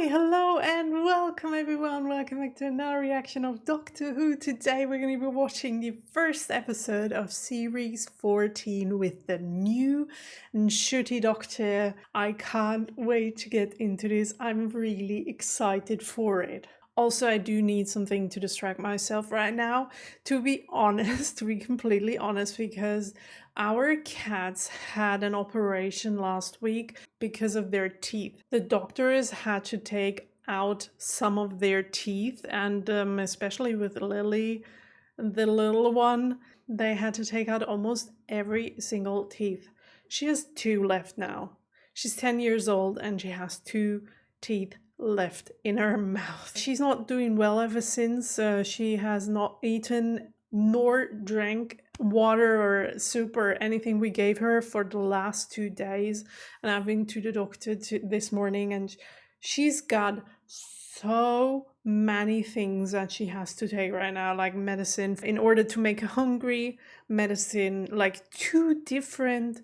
Hello and welcome everyone. Welcome back to another reaction of Doctor Who. Today we're going to be watching the first episode of series 14 with the new and shooty Doctor. I can't wait to get into this. I'm really excited for it. Also, I do need something to distract myself right now, to be honest, to be completely honest, because our cats had an operation last week because of their teeth. The doctors had to take out some of their teeth, and especially with Lily, the little one, they had to take out almost every single teeth. She has 2 left now. She's 10 years old and she has 2 teeth left in her mouth. She's not doing well ever since. She has not eaten nor drank water or soup or anything we gave her for the last 2 days. And I've been to the doctor this morning and she's got so many things that she has to take right now, like medicine in order to make her hungry, medicine, like 2 different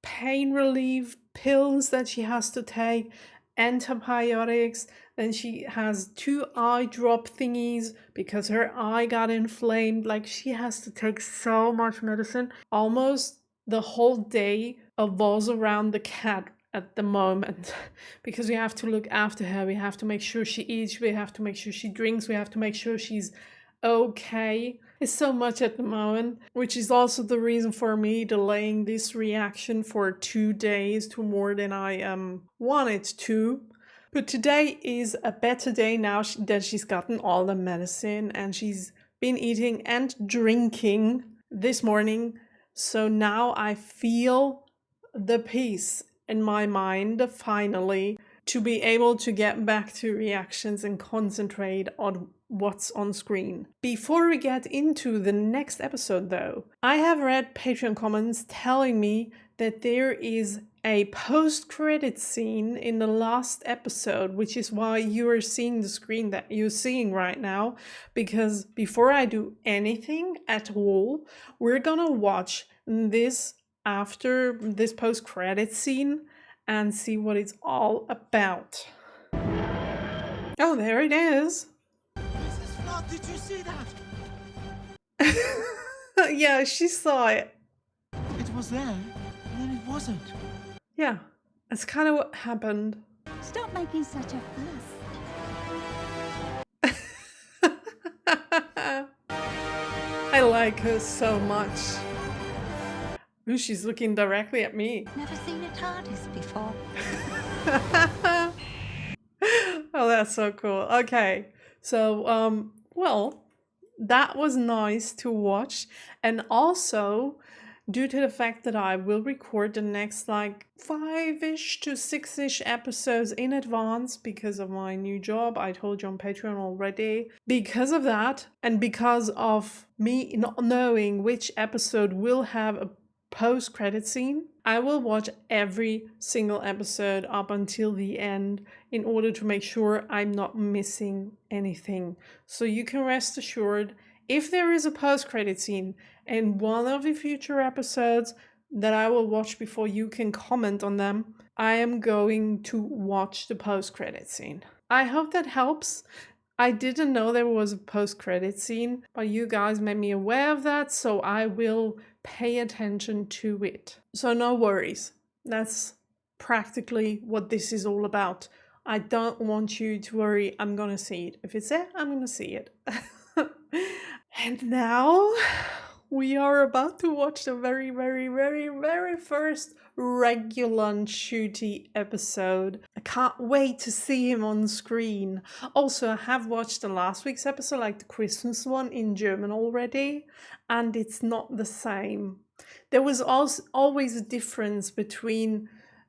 pain relief pills that she has to take, antibiotics. Then she has 2 eye drop thingies because her eye got inflamed. Like, she has to take so much medicine. Almost the whole day revolves around the cat at the moment because we have to look after her. We have to make sure she eats, we have to make sure she drinks, we have to make sure she's okay. It's so much at the moment, which is also the reason for me delaying this reaction for 2 days to more than I wanted to. But today is a better day now that she's gotten all the medicine and she's been eating and drinking this morning. So now I feel the peace in my mind finally to be able to get back to reactions and concentrate on what's on screen. Before we get into the next episode though, I have read Patreon comments telling me that there is a post-credit scene in the last episode, which is why you are seeing the screen that you're seeing right now, because before I do anything at all, we're gonna watch this after this post-credit scene and see what it's all about. Oh, there it is. Mrs. Flood, did you see that? Yeah, she saw it. It was there, and then it wasn't. Yeah, that's kind of what happened. Stop making such a fuss. I like her so much. Ooh, she's looking directly at me. Never seen a TARDIS before. Oh, that's so cool. Okay, so well, that was nice to watch, and also due to the fact that I will record the next like 5-ish to 6-ish episodes in advance because of my new job. I told you on Patreon already. Because of that, and because of me not knowing which episode will have a post-credit scene, I will watch every single episode up until the end in order to make sure I'm not missing anything. So you can rest assured, if there is a post-credit scene in one of the future episodes that I will watch before you can comment on them, I am going to watch the post-credit scene. I hope that helps. I didn't know there was a post-credit scene, but you guys made me aware of that, so I will pay attention to it. So no worries. That's practically what this is all about. I don't want you to worry. I'm gonna see it. If it's there, I'm gonna see it. And now we are about to watch the very first regular shooty episode. I can't wait to see him on screen. Also, I have watched the last week's episode, like the Christmas one, in German already, and it's not the same. There was also always a difference between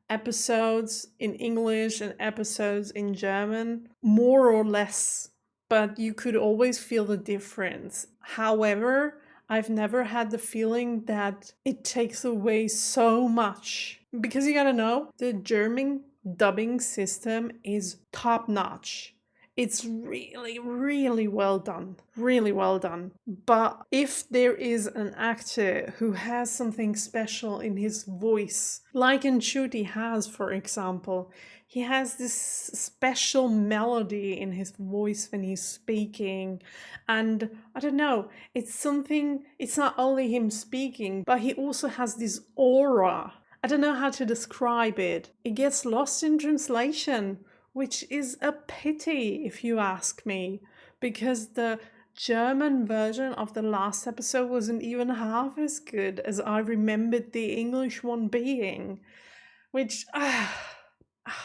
episodes in English and episodes in German, more or less, but you could always feel the difference. However, I've never had the feeling that it takes away so much. Because you gotta know, the German dubbing system is top notch. It's really, really well done. Really well done. But if there is an actor who has something special in his voice, like Ncuti has, for example, he has this special melody in his voice when he's speaking. And I don't know, it's not only him speaking, but he also has this aura. I don't know how to describe it. It gets lost in translation, which is a pity if you ask me, because the German version of the last episode wasn't even half as good as I remembered the English one being, which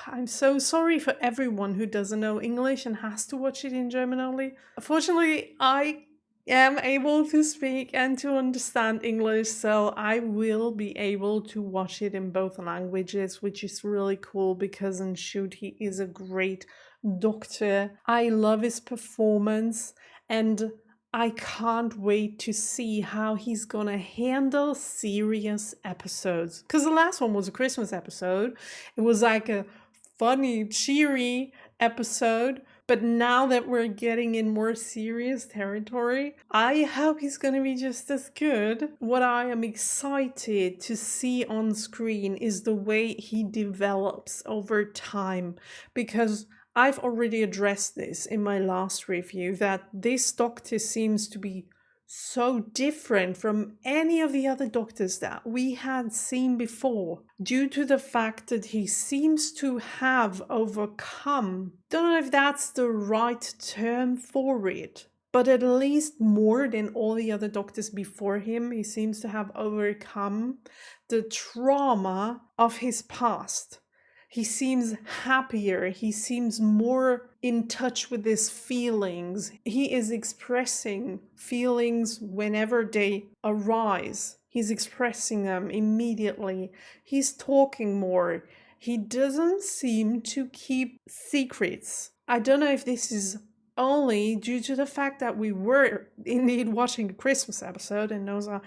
I'm so sorry for everyone who doesn't know English and has to watch it in German only. Fortunately, I am able to speak and to understand English, so I will be able to watch it in both languages, which is really cool because Ncuti is a great doctor. I love his performance, and I can't wait to see how he's gonna handle serious episodes. Because the last one was a Christmas episode. It was like a funny, cheery episode. But now that we're getting in more serious territory, I hope he's gonna be just as good. What I am excited to see on screen is the way he develops over time, because I've already addressed this in my last review, that this doctor seems to be so different from any of the other doctors that we had seen before, due to the fact that he seems to have overcome, don't know if that's the right term for it, but at least more than all the other doctors before him, he seems to have overcome the trauma of his past. He seems happier. He seems more in touch with his feelings. He is expressing feelings whenever they arise. He's expressing them immediately. He's talking more. He doesn't seem to keep secrets. I don't know if this is only due to the fact that we were indeed watching a Christmas episode, and those are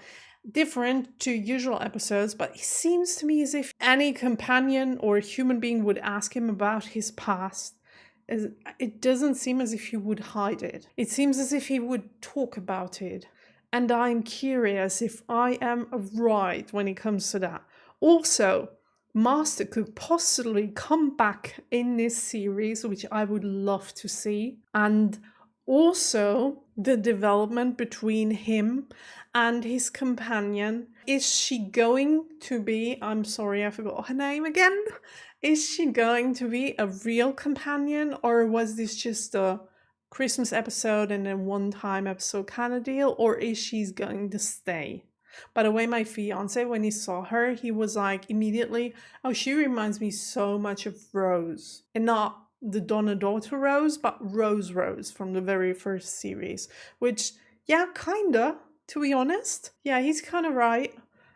different to usual episodes, but it seems to me as if any companion or human being would ask him about his past. It doesn't seem as if he would hide it. It seems as if he would talk about it. And I'm curious if I am right when it comes to that. Also, Master could possibly come back in this series, which I would love to see. And also, the development between him and his companion. Is she going to be, I'm sorry, I forgot her name again. Is she going to be a real companion, or was this just a Christmas episode and then one-time episode kind of deal, or is she going to stay? By the way, my fiance, when he saw her, he was like immediately, oh, she reminds me so much of Rose. And not the Donna daughter Rose, but Rose from the very first series. Which, yeah, kinda, to be honest. Yeah, he's kind of right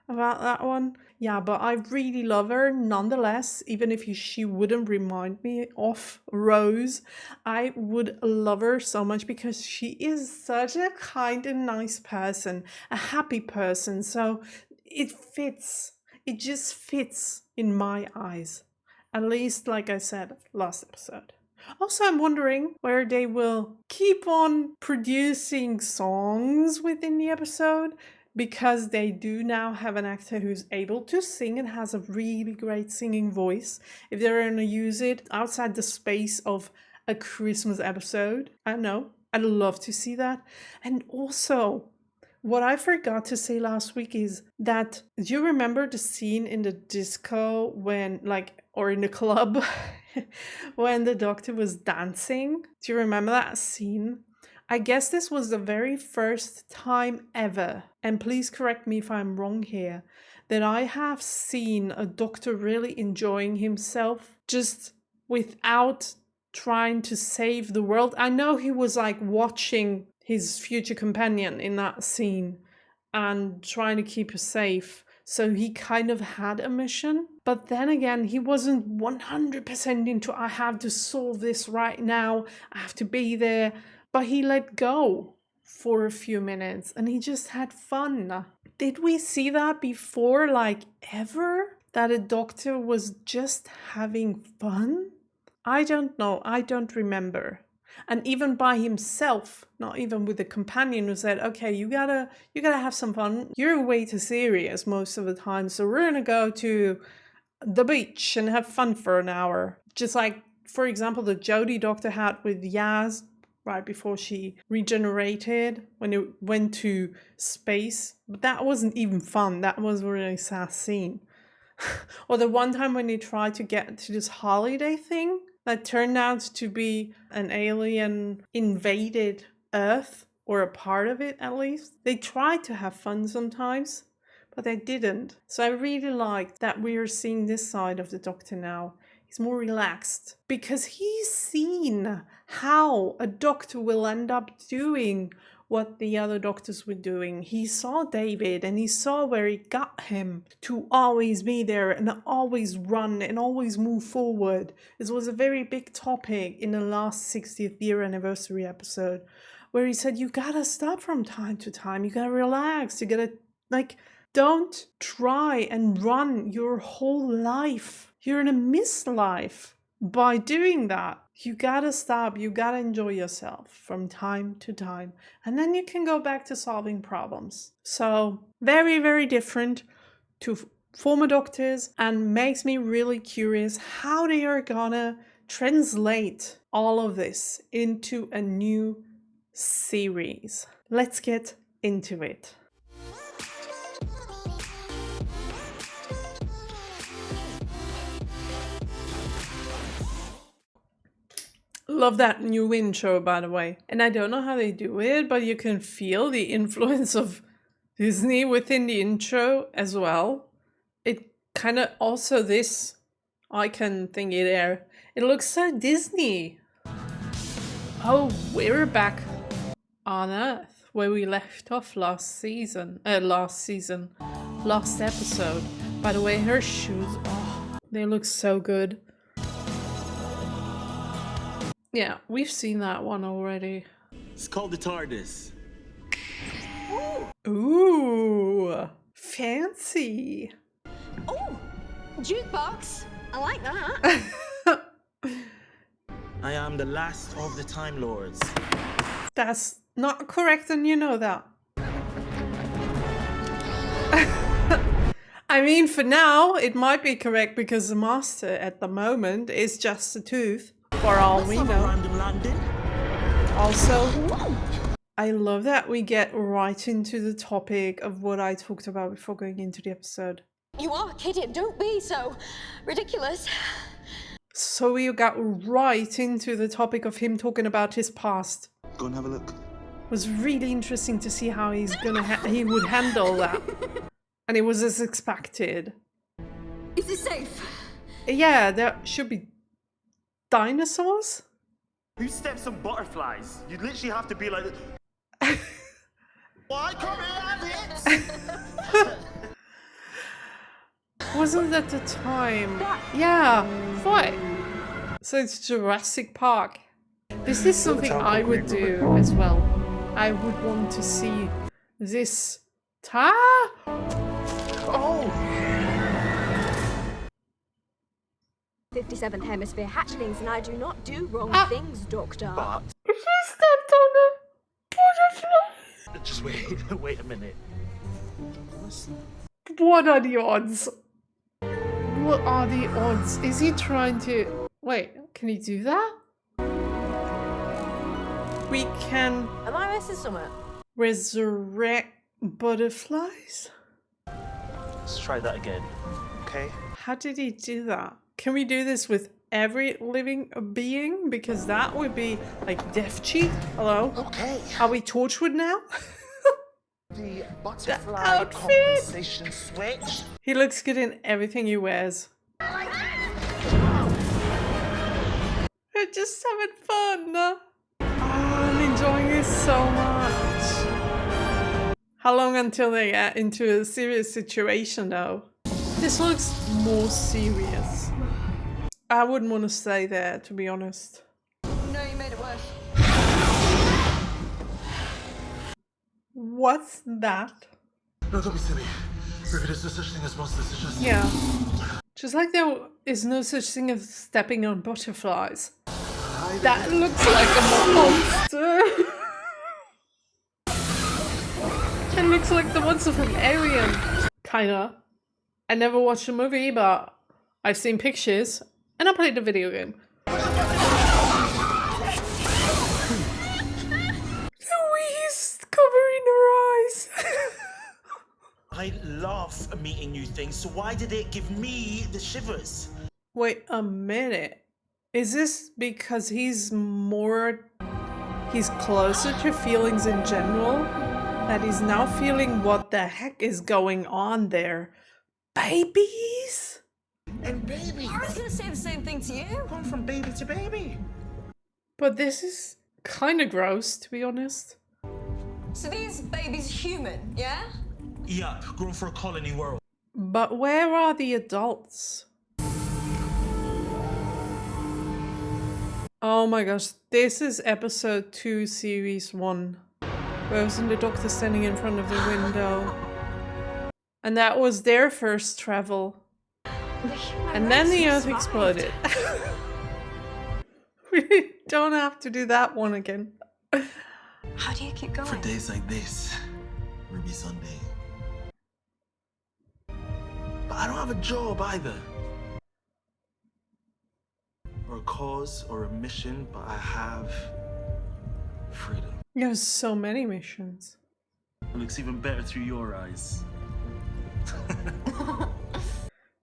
about that one. Yeah, but I really love her nonetheless. Even if she wouldn't remind me of Rose, I would love her so much because she is such a kind and nice person, a happy person. So it fits. It just fits in my eyes. At least, like I said last episode. Also, I'm wondering where they will keep on producing songs within the episode, because they do now have an actor who's able to sing and has a really great singing voice. If they're going to use it outside the space of a Christmas episode, I don't know. I'd love to see that. And also, what I forgot to say last week is that, do you remember the scene in the disco when, or in the club, when the doctor was dancing? Do you remember that scene? I guess this was the very first time ever, and please correct me if I'm wrong here, that I have seen a doctor really enjoying himself just without trying to save the world. I know he was like watching his future companion in that scene and trying to keep her safe. So he kind of had a mission. But then again, he wasn't 100% into, I have to solve this right now, I have to be there. But he let go for a few minutes and he just had fun. Did we see that before, like ever? That a doctor was just having fun? I don't know. I don't remember. And even by himself, not even with a companion who said, okay, you gotta have some fun. You're way too serious most of the time, so we're gonna go to the beach and have fun for an hour. Just like, for example, the Jodie Doctor had with Yaz right before she regenerated when it went to space. But that wasn't even fun. That was a really sad scene. Or the one time when they tried to get to this holiday thing that turned out to be an alien invaded Earth, or a part of it at least. They tried to have fun sometimes, but they didn't. So I really like that we are seeing this side of the Doctor now. He's more relaxed because he's seen how a Doctor will end up doing what the other Doctors were doing. He saw David and he saw where it got him to always be there and always run and always move forward. This was a very big topic in the last 60th year anniversary episode, where he said, you gotta stop from time to time. You gotta relax. You gotta, don't try and run your whole life. You're in a mislife by doing that. You gotta stop. You gotta enjoy yourself from time to time. And then you can go back to solving problems. So very, very different to former Doctors, and makes me really curious how they are gonna translate all of this into a new series. Let's get into it. Love that new intro, by the way. And I don't know how they do it, but you can feel the influence of Disney within the intro as well. It kind of also this icon thingy there. It looks so Disney. Oh, we're back on Earth where we left off last episode. By the way, her shoes, oh, they look so good. Yeah, we've seen that one already. It's called the TARDIS. Ooh, fancy. Oh, jukebox. I like that. I am the last of the Time Lords. That's not correct, and you know that. I mean, for now, it might be correct because the Master at the moment is just a tooth, for all we know. Random landing. Also, I love that we get right into the topic of what I talked about before going into the episode. You are kidding. Don't be so ridiculous. So we got right into the topic of him talking about his past. Go and have a look. It was really interesting to see how he's he would handle that. And it was as expected. Is this safe? Yeah, there should be dinosaurs? Who steps on butterflies? You literally have to be like, why come here, it? Wasn't that the time? Yeah, what? So it's Jurassic Park. This is something I would do as well. I would want to see this. Oh! 57th hemisphere hatchlings, and I do not do wrong things, Doctor. But She stepped on a butterfly. just wait a minute. What are the odds? What are the odds? Is he trying to... Wait, can he do that? We can Am I missing something? resurrect butterflies? Let's try that again. Okay. How did he do that? Can we do this with every living being? Because that would be like Death Cheat. Hello? Okay. Are we Torchwood now? The butterfly outfit. compensation switch. He looks good in everything he wears. We're just having fun. Oh, I'm enjoying this so much. How long until they get into a serious situation though? This looks more serious. I wouldn't want to stay there, to be honest. No, you made it worse. What's that? No, don't be silly. Maybe there's no such thing as monsters. It's just... Yeah. Just like there is no such thing as stepping on butterflies. either. That looks like a monster. It looks like the monster from Alien. Kinda. I never watched the movie, but I've seen pictures and I played the video game. Louise covering her eyes. I love meeting new things, so why did it give me the shivers? Wait a minute. Is this because he's closer to feelings in general? That he's now feeling what the heck is going on there? Babies? And baby, I was gonna say the same thing to you. gone from baby to baby. But this is kind of gross, to be honest. So these babies are human, yeah? Yeah, grown for a colony world. But where are the adults? Oh my gosh, this is episode 2, series 1. Rose and the Doctor standing in front of the window. And that was their first travel. And then the Earth exploded. We don't have to do that one again. How do you keep going? For days like this, Ruby Sunday. But I don't have a job either. Or a cause or a mission, but I have freedom. There's so many missions. It looks even better through your eyes.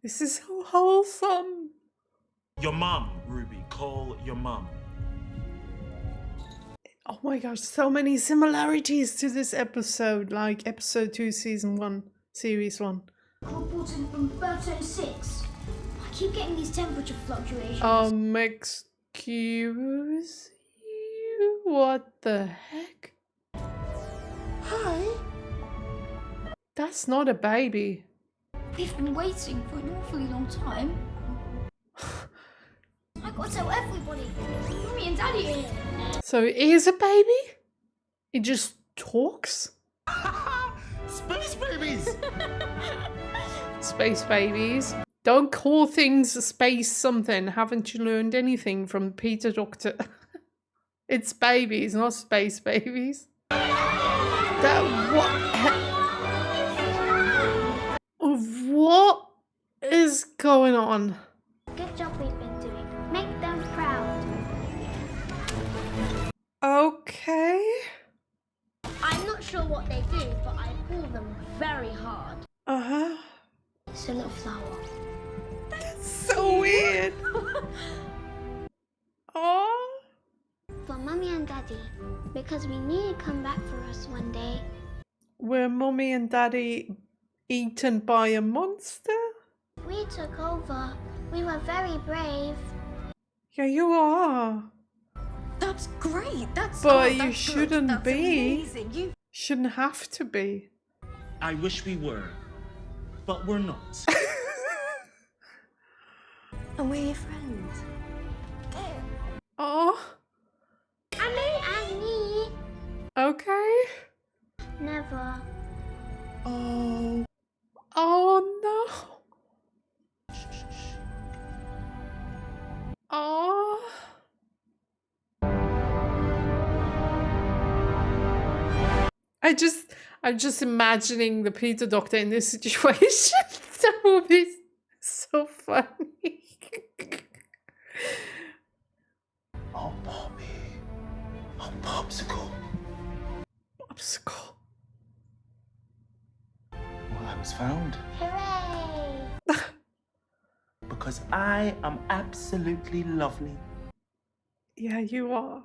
This is so wholesome. Your mum, Ruby. Call your mum. Oh my gosh, so many similarities to this episode, like episode 2, season 1, series 1. Reporting from 13.6. I keep getting these temperature fluctuations. Excuse you? What the heck? Hi. That's not a baby. We've been waiting for an awfully long time. I gotta tell everybody. Mummy and Daddy are here. So it is a baby? It just talks? Space babies! Space babies. Don't call things space something. Haven't you learned anything from Peter Doctor? It's babies, not space babies. What is going on? Good job we've been doing. Make them proud. Okay. I'm not sure what they do, but I pull them very hard. Uh-huh. It's a little flower. So weird. Oh. For Mummy and Daddy, because we need to come back for us one day. Were Mummy and Daddy eaten by a monster? We took over. We were very brave. Yeah, you are. That's great. That's But that's you good. shouldn't That's be. Amazing. You Shouldn't have to be. I wish we were, but we're not. and we're your friends. Oh. Annie. Okay. Never. Oh. Oh no. Oh. I'm just imagining the Peter Doctor in this situation. That would be so funny. Oh, Poppy. Oh, Popsicle. Popsicle. Well, I was found. Hooray! Because I am absolutely lovely. Yeah, you are.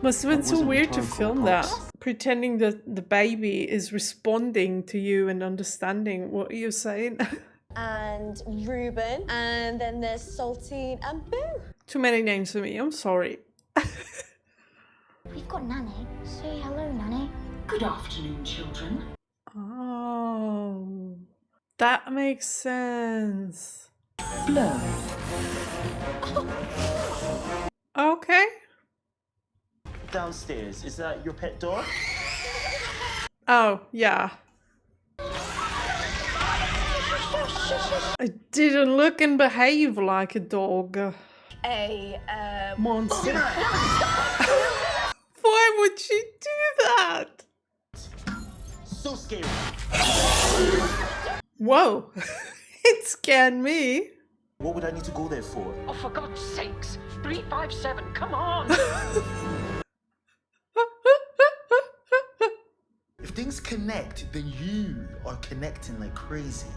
Must have been That so wasn't weird to rhetorical, film that. Pops. Pretending that the baby is responding to you and understanding what you're saying. And Reuben, and then there's Saltine and Boo. Too many names for me, I'm sorry. We've got Nanny. Say hello, Nanny. Good afternoon, children. Oh, that makes sense. Flo. Okay. Downstairs, is that your pet dog? Oh, yeah. I didn't look and behave like a dog. a monster. Why would you do that? So scary. Whoa, it scared me. What would I need to go there for? Oh, for God's sakes! 357, come on! If things connect, then you are connecting like crazy.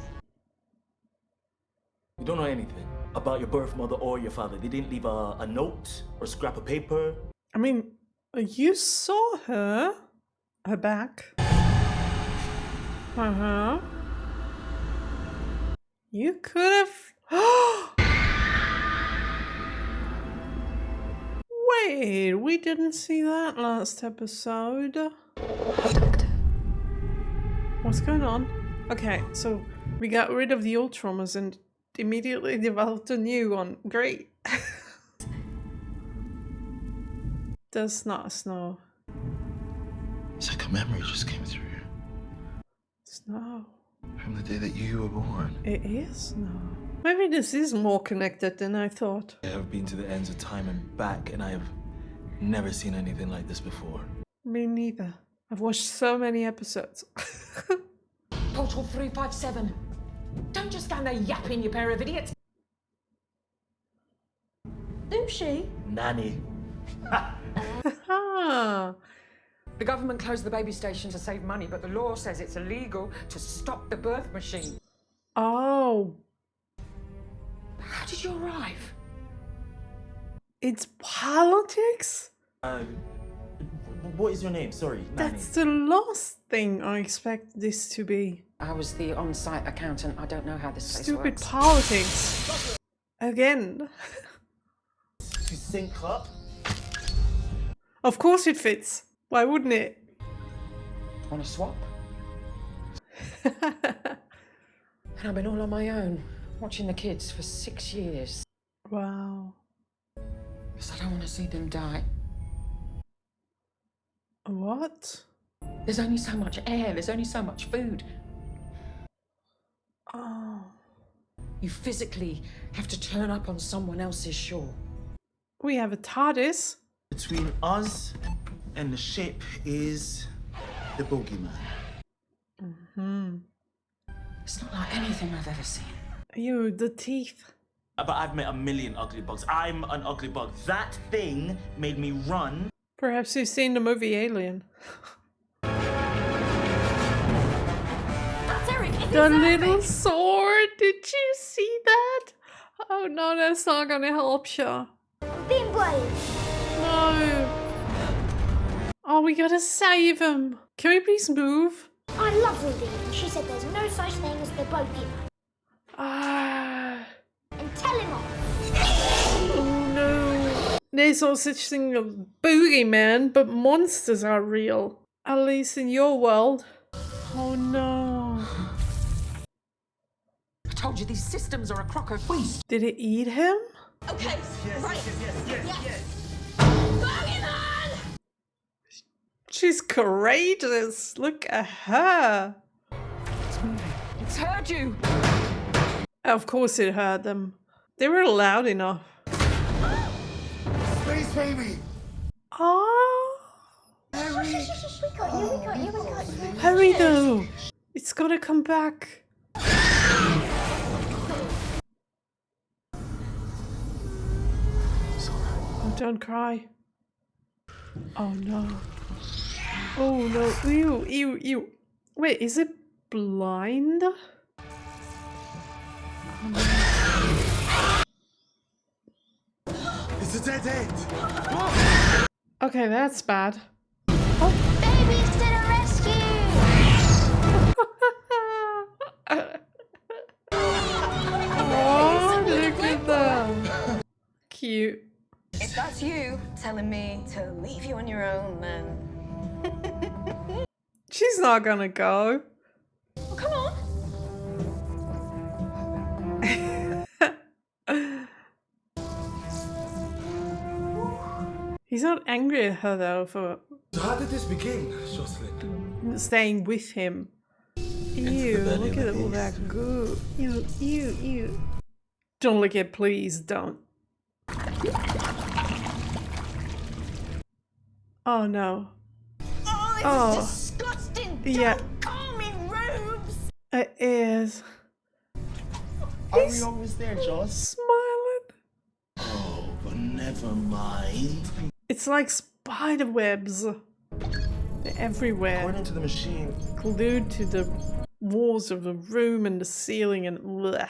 You don't know anything about your birth mother or your father. They didn't leave a note or a scrap of paper. I mean, you saw her back. Uh-huh. You could have... Wait, we didn't see that last episode. What's going on? Okay, so we got rid of the old traumas and immediately developed a new one. Great. Does not snow. It's like a memory just came through. Snow. From the day that you were born. It is snow. Maybe this is more connected than I thought. I have been to the ends of time and back, and I have never seen anything like this before. Me neither. I've watched so many episodes. Portal 357. Don't just stand there yapping, you pair of idiots. Who's she? Nanny. The government closed the baby station to save money, but the law says it's illegal to stop the birth machine. Oh, How did you arrive? it's politics? What is your name? Sorry, Nanny. That's the last thing I expect this to be. I was the on-site accountant. I don't know how this place Stupid works. politics. Again. To sync up. Of course it fits. Why wouldn't it? Want to swap? And I've been all on my own, watching the kids for 6 years. Wow. Because I don't want to see them die. What? There's only so much air, there's only so much food. Oh. You physically have to turn up on someone else's shore. We have a TARDIS. Between us and the ship is the bogeyman. It's not like anything I've ever seen. Ew, the teeth. But I've met a million ugly bugs. I'm an ugly bug. That thing made me run. Perhaps you've seen the movie Alien. That's Eric. If The he's little Eric. sword. Did you see that? Oh no, that's not gonna help you. Being brave. No. Oh, we gotta save him. Can we please move? I love Ruby. She said there's no such thing as the bogeyman. Ah. And tell him off. Oh no. There's no such thing as boogeyman, but monsters are real. At least in your world. Oh no. I told you these systems are a crock of waste. Did it eat him? Okay, right. Yes. Bogeyman! She's courageous. Look at her. It's moving. It's heard you. Of course it heard them. They were loud enough. Space baby! Oh. Harry! We got you, we got you, we got you. Hurry though. It's gotta come back. Oh, don't cry. Oh no. Oh no. Ew, ew, ew. Wait, is it blind? It's a dead end! Okay, that's bad. Babies to the rescue! Oh, look at them. Cute. If that's you telling me to leave you on your own, then... She's not gonna go. Well, come on. He's not angry at her though for So how did this begin, Jocelyn? staying with him. Ew, belly look of at the all that goo. Ew, ew, ew. Don't lick it, please, don't. Oh no. Oh, this is disgusting! Yeah. Don't call me Rubes! It is. Are we almost there, Joss? Smiling. Oh, but never mind. It's like spider webs. They're everywhere. Going into the machine. Glued to the walls of the room and the ceiling and bleh.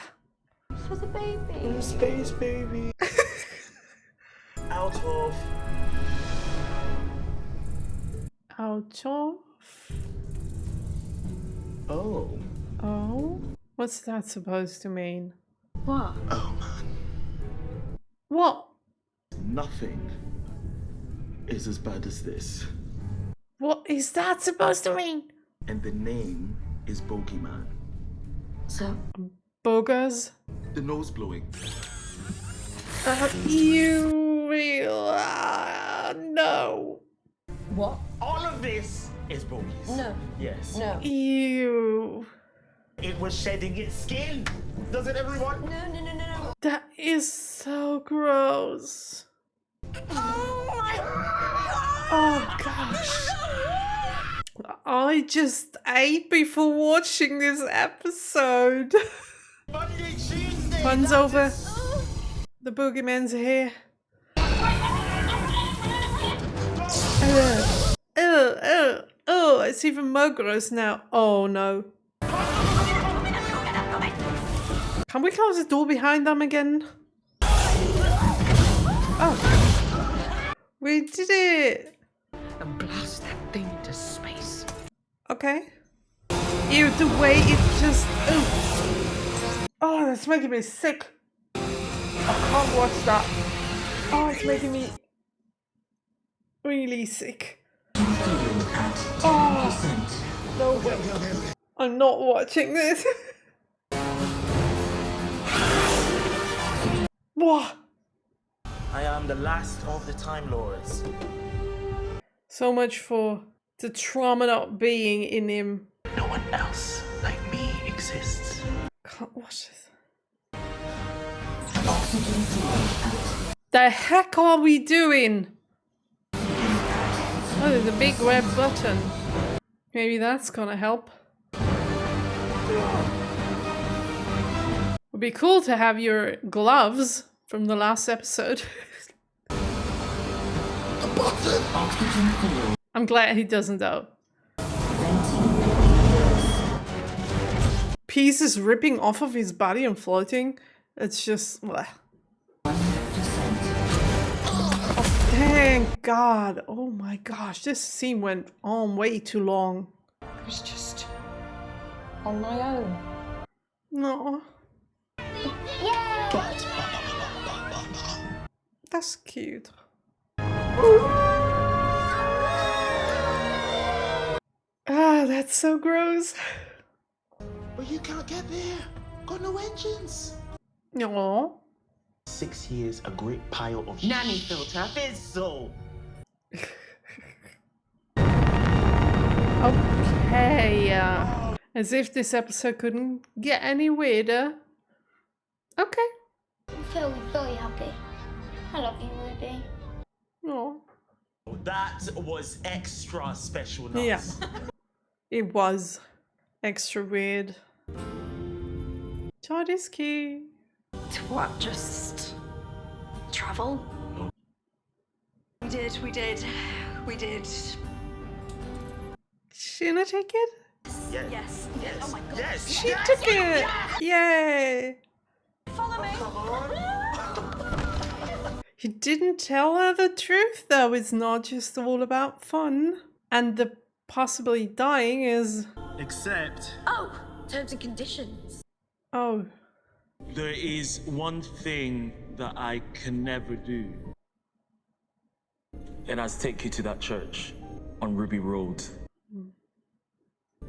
For the baby. Space baby. Out of. Out of. Oh. Oh? What's that supposed to mean? What? Oh man. What? Nothing is as bad as this. What is that supposed to mean? And the name is Bogeyman. So? Boogers? The nose blowing. You will. No. What? All of this is bogies. No. Yes. No. Ew. It was shedding its skin. Doesn't everyone? No. That is so gross. Oh gosh. I just ate before watching this episode. Monday, Tuesday. Fun's over. The boogeyman's here. Oh, it's even more gross now. Oh no. Can we close the door behind them again? Oh. We did it. And blast that thing into space. Okay. Ew, the way it just... Oh, that's making me sick. I can't watch that. Oh, it's making me really sick. Oh, no way. I'm not watching this. What? I am the last of the Time Lords. So much for the trauma not being in him. No one else like me exists. Can't watch this. The heck are we doing? Oh, there's a big red button. Maybe that's gonna help. Would be cool to have your gloves from the last episode. I'm glad he doesn't though. Pieces ripping off of his body and floating. It's just... bleh. Oh, thank God. Oh my gosh, this scene went on way too long. I was just on my own. No. Yay! That's cute. Ah, that's so gross. But you can't get there. Got no engines. No. 6 years, a great pile of Nanny filter. fizzle. Okay. As if this episode couldn't get any weirder. Okay. I'm feeling happy. I love you, Ruby. No. That was extra special nuts. Yeah. It was extra weird. Charlie's key. To what? Just travel? We did. She gonna take it? Yes. Oh my God. Yes. She took it! Yay! Follow me. Come on. You didn't tell her the truth though. It's not just all about fun. And the possibly dying is... Except Oh, terms and conditions. Oh. there is one thing that I can never do. And I'll take you to that church on Ruby Road.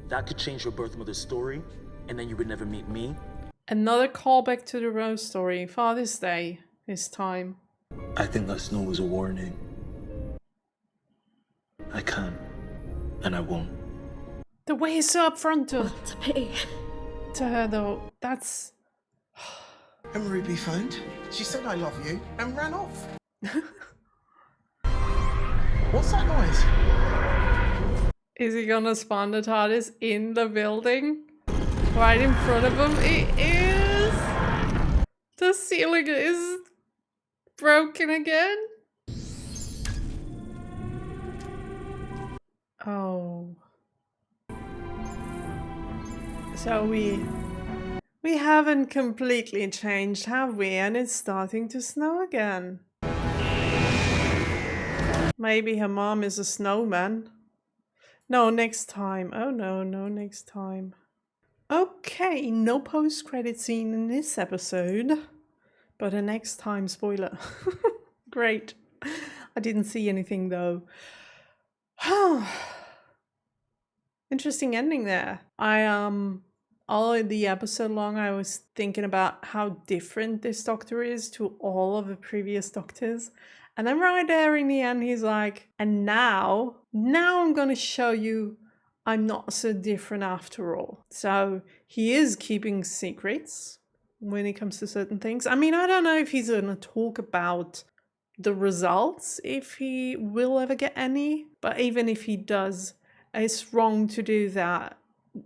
That could change your birth mother's story, and then you would never meet me. Another callback to the Rose story. Father's Day is time. I think that snow was a warning. I can, and I won't. The way he's so upfront to Pity. her though, that's... And Ruby phoned. She said I love you and ran off. What's that noise? Is he gonna spawn the TARDIS in the building? Right in front of him? It is! The ceiling is broken again? Oh. So we haven't completely changed, have we? And it's starting to snow again. Maybe her mom is a snowman. No, next time. Oh no, next time. Okay, no post-credit scene in this episode, but a next time spoiler. Great. I didn't see anything though. Interesting ending there. All the episode long I was thinking about how different this Doctor is to all of the previous Doctors. And then right there in the end he's like, and now I'm gonna show you I'm not so different after all. So he is keeping secrets when it comes to certain things. I mean, I don't know if he's gonna talk about the results, if he will ever get any, but even if he does, it's wrong to do that.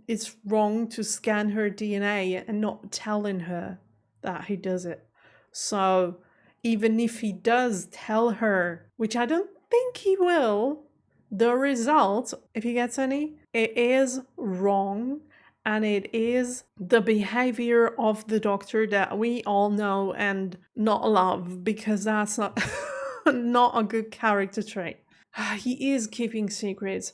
It's wrong to scan her DNA and not telling her that he does it. So even if he does tell her, which I don't think he will, the result, if he gets any, it is wrong, and it is the behavior of the Doctor that we all know and not love, because that's not not a good character trait. He is keeping secrets.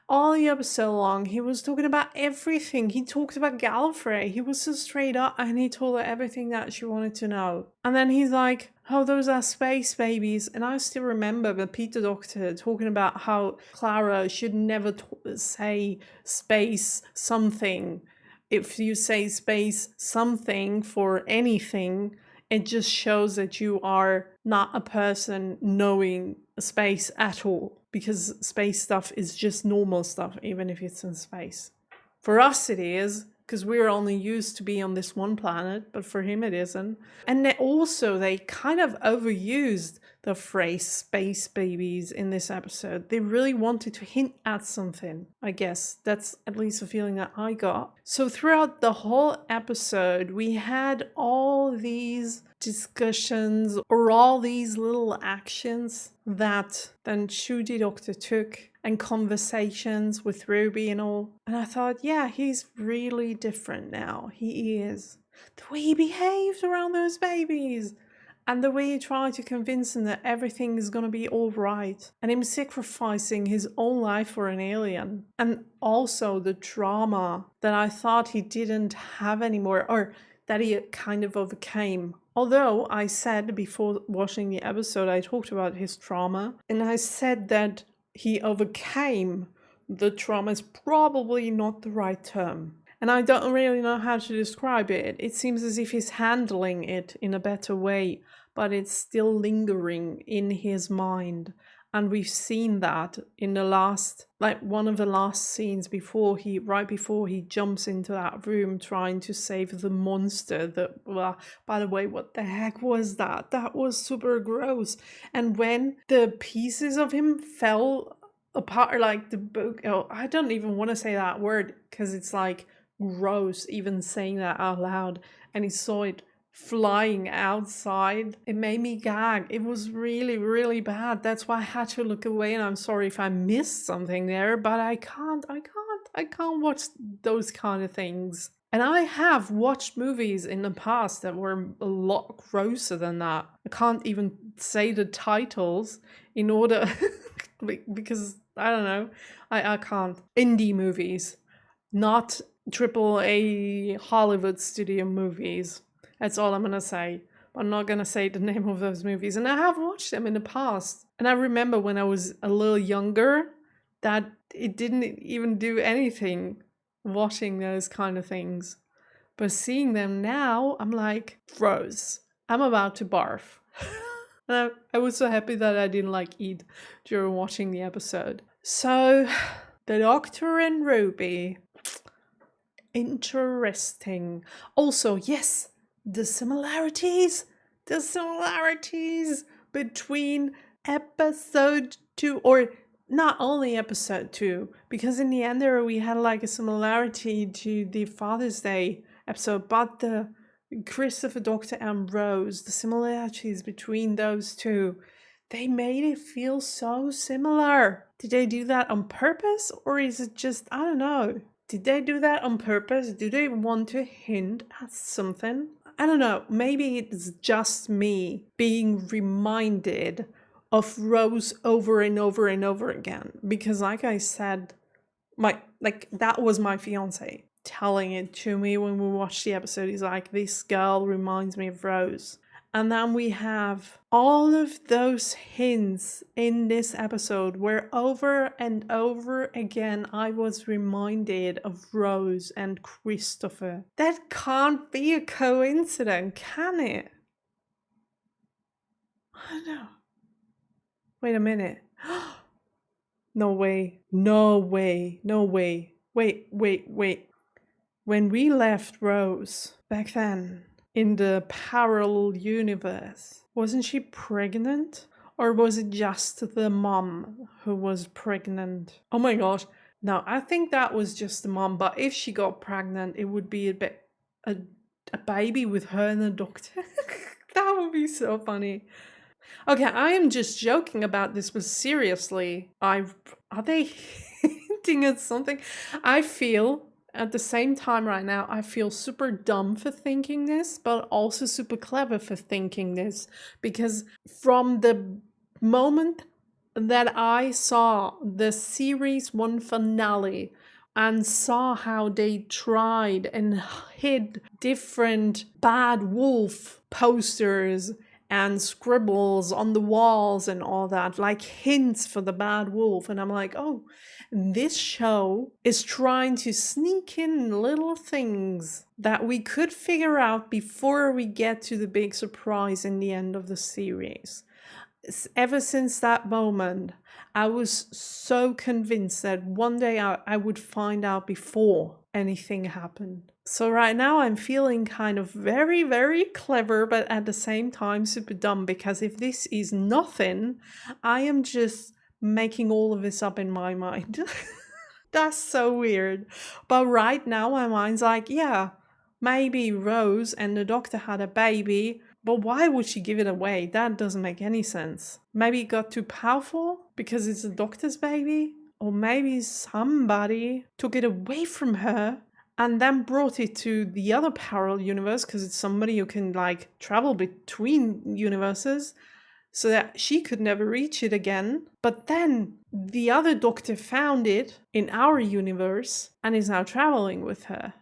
All the episode long, he was talking about everything. He talked about Gallifrey. He was so straight up and he told her everything that she wanted to know. And then he's like, oh, those are space babies. And I still remember the Peter Doctor talking about how Clara should never say space something. If you say space something for anything, it just shows that you are not a person knowing space at all, because space stuff is just normal stuff, even if it's in space. For us it is, because we're only used to be on this one planet, but for him it isn't. And they kind of overused the phrase space babies in this episode. They really wanted to hint at something, I guess. That's at least a feeling that I got. So throughout the whole episode, we had all these discussions or all these little actions that then Ncuti Doctor took, and conversations with Ruby and all. And I thought, yeah, he's really different now. He is. The way he behaved around those babies, and the way he tried to convince them that everything is going to be all right, and him sacrificing his own life for an alien, and also the trauma that I thought he didn't have anymore, or that he kind of overcame. Although I said before watching the episode, I talked about his trauma, and I said that he overcame the trauma is probably not the right term. And I don't really know how to describe it. It seems as if he's handling it in a better way, but it's still lingering in his mind. And we've seen that in the last, one of the last scenes right before he jumps into that room trying to save the monster. By the way, what the heck was that? That was super gross. And when the pieces of him fell apart, like the book, I don't even want to say that word because it's gross even saying that out loud. And he saw it flying outside. It made me gag. It was really, really bad. That's why I had to look away, and I'm sorry if I missed something there, but I can't watch those kind of things. And I have watched movies in the past that were a lot grosser than that. I can't even say the titles in order because I don't know. I can't. Indie movies, not AAA Hollywood studio movies. That's all I'm going to say. I'm not going to say the name of those movies. And I have watched them in the past. And I remember when I was a little younger that it didn't even do anything watching those kind of things. But seeing them now, I'm like, gross. I'm about to barf. And I was so happy that I didn't eat during watching the episode. So, the Doctor and Ruby. Interesting. Also, yes, the similarities between episode 2, or not only episode 2, because in the end there we had like a similarity to the Father's Day episode, but the Christopher, Doctor, and Rose, the similarities between those two, they made it feel so similar. Did they do that on purpose, or is it just, I don't know. Did they do that on purpose? Do they want to hint at something? I don't know. Maybe it's just me being reminded of Rose over and over and over again. Because like I said, that was my fiance telling it to me when we watched the episode. He's like, this girl reminds me of Rose. And then we have all of those hints in this episode where over and over again I was reminded of Rose and Christopher. That can't be a coincidence, can it? I don't know. Wait a minute. No way. No way. No way. Wait. When we left Rose back then, in the parallel universe, wasn't she pregnant? Or was it just the mom who was pregnant? Oh my gosh. No, I think that was just the mom. But if she got pregnant, it would be a baby with her and the Doctor. That would be so funny. Okay, I am just joking about this, but seriously, are they hinting at something? I feel at the same time right now, I feel super dumb for thinking this, but also super clever for thinking this. Because from the moment that I saw the series 1 finale and saw how they tried and hid different bad wolf posters and scribbles on the walls and all that, like hints for the bad wolf. And I'm like, oh, this show is trying to sneak in little things that we could figure out before we get to the big surprise in the end of the series. Ever since that moment, I was so convinced that one day I would find out before anything happened. So right now I'm feeling kind of very, very clever, but at the same time super dumb, because if this is nothing, I am just making all of this up in my mind. That's so weird. But right now my mind's like, yeah, maybe Rose and the Doctor had a baby, but why would she give it away? That doesn't make any sense. Maybe it got too powerful because it's the Doctor's baby? Or maybe somebody took it away from her and then brought it to the other parallel universe because it's somebody who can like travel between universes so that she could never reach it again. But then the other Doctor found it in our universe and is now traveling with her.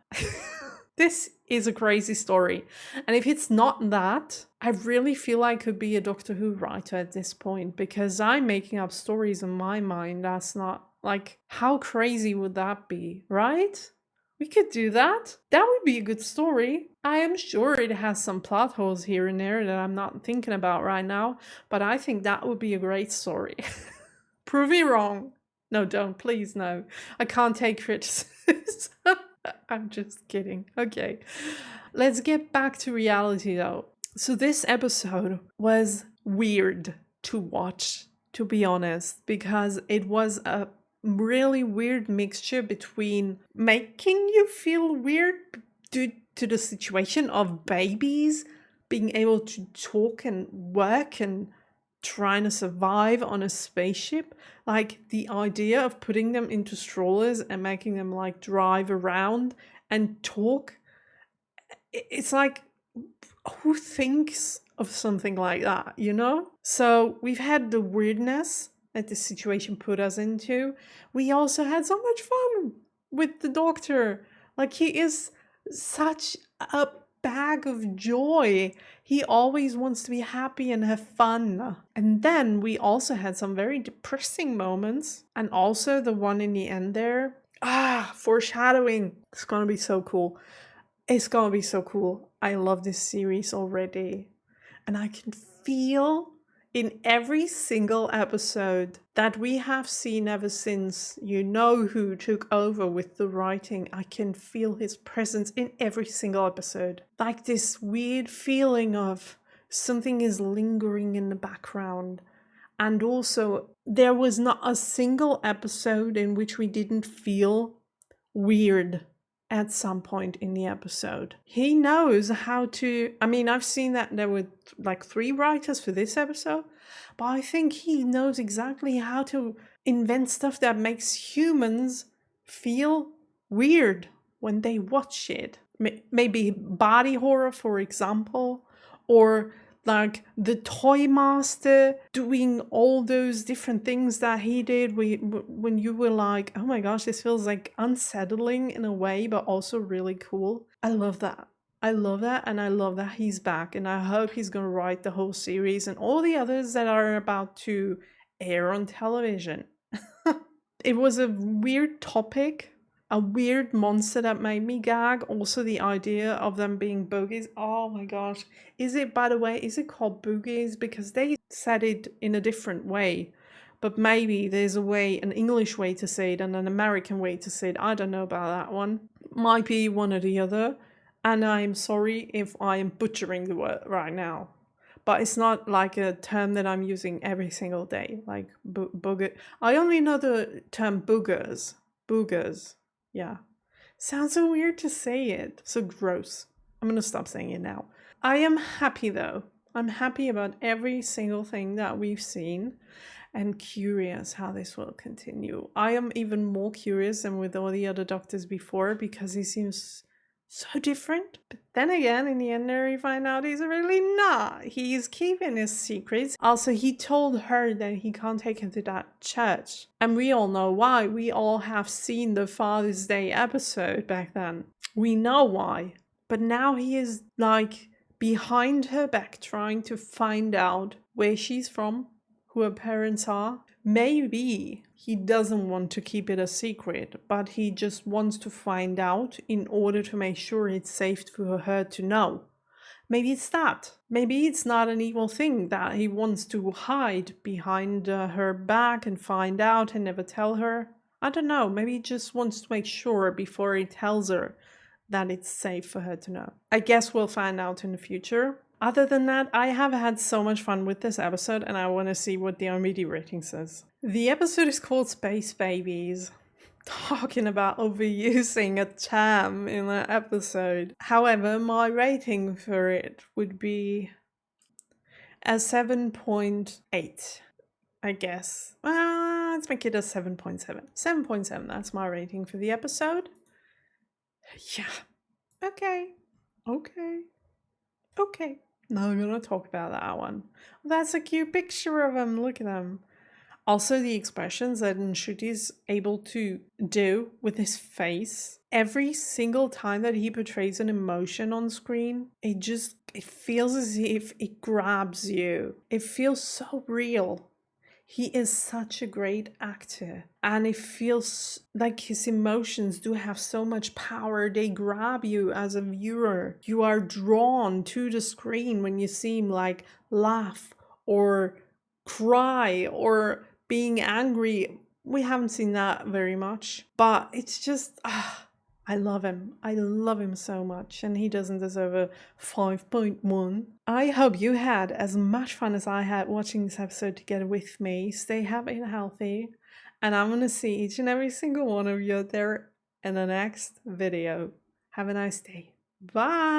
This is a crazy story. And if it's not that, I really feel like I could be a Doctor Who writer at this point, because I'm making up stories in my mind. That's not like, how crazy would that be, right? We could do that. That would be a good story. I am sure it has some plot holes here and there that I'm not thinking about right now, but I think that would be a great story. Prove me wrong. No, don't. Please, no. I can't take criticism. I'm just kidding. Okay. Let's get back to reality though. So this episode was weird to watch, to be honest, because it was a really weird mixture between making you feel weird due to the situation of babies being able to talk and work and trying to survive on a spaceship. Like the idea of putting them into strollers and making them like drive around and talk. It's like, who thinks of something like that, you know? So we've had the weirdness that the situation put us into. We also had so much fun with the Doctor. Like, he is such a bag of joy. He always wants to be happy and have fun. And then we also had some very depressing moments. And also the one in the end there. Foreshadowing. It's gonna be so cool. It's gonna be so cool. I love this series already. And I can feel in every single episode that we have seen ever since You Know Who took over with the writing, I can feel his presence in every single episode. Like this weird feeling of something is lingering in the background And also, there was not a single episode in which we didn't feel weird at some point in the episode. He knows how to, I mean, I've seen that there were like 3 writers for this episode, but I think he knows exactly how to invent stuff that makes humans feel weird when they watch it. Maybe body horror, for example, or like the toy master doing all those different things that he did when you were like, oh my gosh, this feels like unsettling in a way, but also really cool. I love that. I love that, and I love that he's back, and I hope he's going to write the whole series and all the others that are about to air on television. It was a weird topic, a weird monster that made me gag. Also the idea of them being boogies. Oh my gosh. Is it, by the way, is it called boogies? Because they said it in a different way. But maybe there's a way, an English way to say it and an American way to say it. I don't know about that one. Might be one or the other. And I'm sorry if I am butchering the word right now. But it's not like a term that I'm using every single day. Like booger. I only know the term boogers. Boogers. Yeah. Sounds so weird to say it. So gross. I'm gonna stop saying it now. I am happy though. I'm happy about every single thing that we've seen and curious how this will continue. I am even more curious than with all the other doctors before because he seems so different. But then again, in the end there we find out he's really not. He's keeping his secrets. Also, he told her that he can't take her to that church. And we all know why. We all have seen the Father's Day episode back then. We know why. But now he is like behind her back trying to find out where she's from, who her parents are. Maybe he doesn't want to keep it a secret, but he just wants to find out in order to make sure it's safe for her to know. Maybe it's that. Maybe it's not an evil thing that he wants to hide behind her back and find out and never tell her. I don't know. Maybe he just wants to make sure before he tells her that it's safe for her to know. I guess we'll find out in the future. Other than that, I have had so much fun with this episode and I want to see what the IMDb rating says. The episode is called Space Babies. Talking about overusing a term in an episode. However, my rating for it would be a 7.8, I guess. Let's make it a 7.7. 7.7, that's my rating for the episode. Yeah. Okay. Now I'm gonna talk about that one. That's a cute picture of him. Look at him. Also, the expressions that Nshut is able to do with his face. Every single time that he portrays an emotion on screen, it feels as if it grabs you. It feels so real. He is such a great actor, and it feels like his emotions do have so much power. They grab you as a viewer. You are drawn to the screen when you see him like laugh or cry or being angry. We haven't seen that very much, but it's just I love him. I love him so much, and he doesn't deserve a 5.1. I hope you had as much fun as I had watching this episode together with me. Stay happy and healthy, and I'm gonna see each and every single one of you out there in the next video. Have a nice day. Bye!